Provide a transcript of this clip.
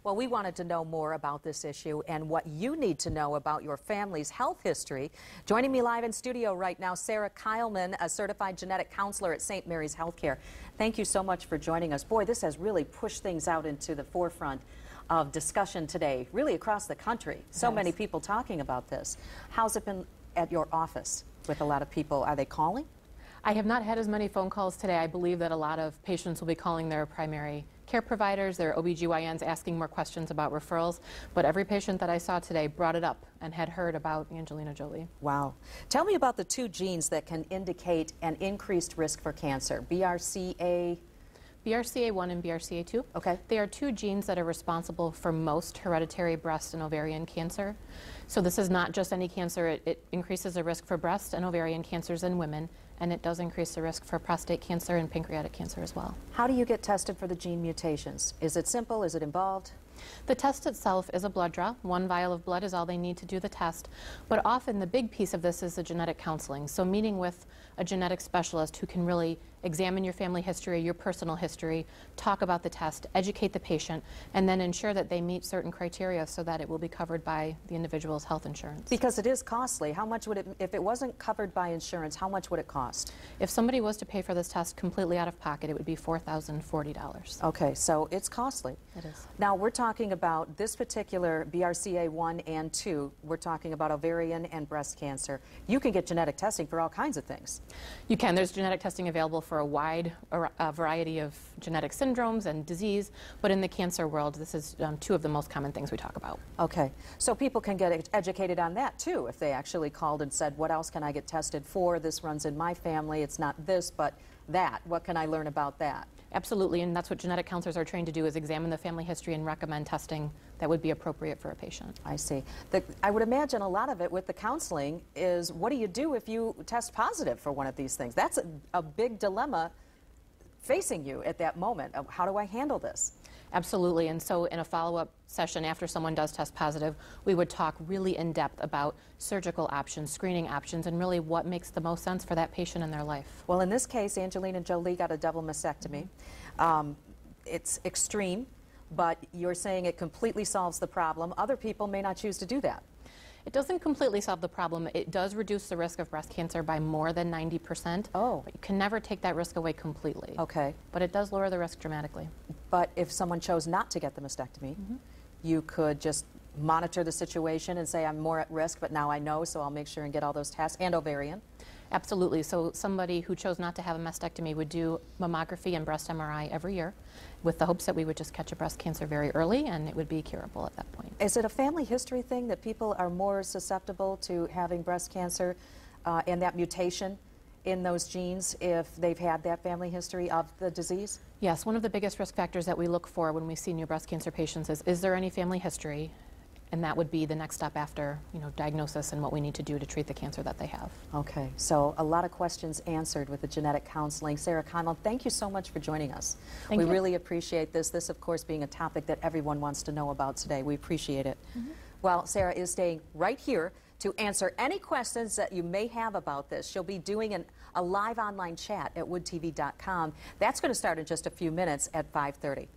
Well, we wanted to know more about this issue and what you need to know about your family's health history. Joining me live in studio right now, Sarah Keilman, a certified genetic counselor at St. Mary's Healthcare. Thank you so much for joining us. Boy, this has really pushed things out into the forefront of discussion today, really across the country. So many people talking about this. How's it been at your office with a lot of people? Are they calling? I have not had as many phone calls today. I believe that a lot of patients will be calling their primary care providers, their OBGYNs, asking more questions about referrals. But every patient that I saw today brought it up and had heard about Angelina Jolie. Wow. Tell me about the two genes that can indicate an increased risk for cancer, BRCA1 and BRCA2. Okay. They are two genes that are responsible for most hereditary breast and ovarian cancer. So this is not just any cancer. It increases the risk for breast and ovarian cancers in women, and it does increase the risk for prostate cancer and pancreatic cancer as well. How do you get tested for the gene mutations? Is it simple? Is it involved? The test itself is a blood draw. 1 vial of blood is all they need to do the test. But often the big piece of this is the genetic counseling. So meeting with a genetic specialist who can really examine your family history, your personal history, talk about the test, educate the patient, and then ensure that they meet certain criteria so that it will be covered by the individual's health insurance. Because it is costly. How much would it, if it wasn't covered by insurance, how much would it cost? If somebody was to pay for this test completely out of pocket, it would be $4,040. Okay, so it's costly. It is. Now we're talking about this particular BRCA1 and 2. We're talking about ovarian and breast cancer. You can get genetic testing for all kinds of things. You can. There's genetic testing available for a wide variety of genetic syndromes and disease, but in the cancer world, this is two of the most common things we talk about. Okay, so people can get educated on that too if they actually called and said, what else can I get tested for? This runs in my family. It's not this, but that. What can I learn about that? Absolutely, and that's what genetic counselors are trained to do, is examine the family history and recommend testing that would be appropriate for a patient. I see. I would imagine a lot of it with the counseling is, what do you do if you test positive for one of these things? That's a big dilemma facing you at that moment. How do I handle this? Absolutely, and so in a follow-up session after someone does test positive, we would talk really in depth about surgical options, screening options, and really what makes the most sense for that patient in their life. Well, in this case, Angelina Jolie got a double mastectomy. It's extreme, but you're saying it completely solves the problem. Other people may not choose to do that. It doesn't completely solve the problem. It does reduce the risk of breast cancer by more than 90%. Oh. But you can never take that risk away completely. Okay. But it does lower the risk dramatically. But if someone chose not to get the mastectomy, you could just monitor the situation and say, I'm more at risk, but now I know, so I'll make sure and get all those tests, and ovarian. Absolutely. So somebody who chose not to have a mastectomy would do mammography and breast MRI every year with the hopes that we would just catch a breast cancer very early and it would be curable at that point. Is it a family history thing that people are more susceptible to having breast cancer and that mutation in those genes if they've had that family history of the disease? Yes, one of the biggest risk factors that we look for when we see new breast cancer patients is there any family history? And that would be the next step after, diagnosis and what we need to do to treat the cancer that they have. Okay, so a lot of questions answered with the genetic counseling. Sarah Keilman, thank you so much for joining us. Thank you. We really appreciate this. This, of course, being a topic that everyone wants to know about today. We appreciate it. Well, Sarah is staying right here to answer any questions that you may have about this. She'll be doing a live online chat at woodtv.com. That's going to start in just a few minutes at 5:30.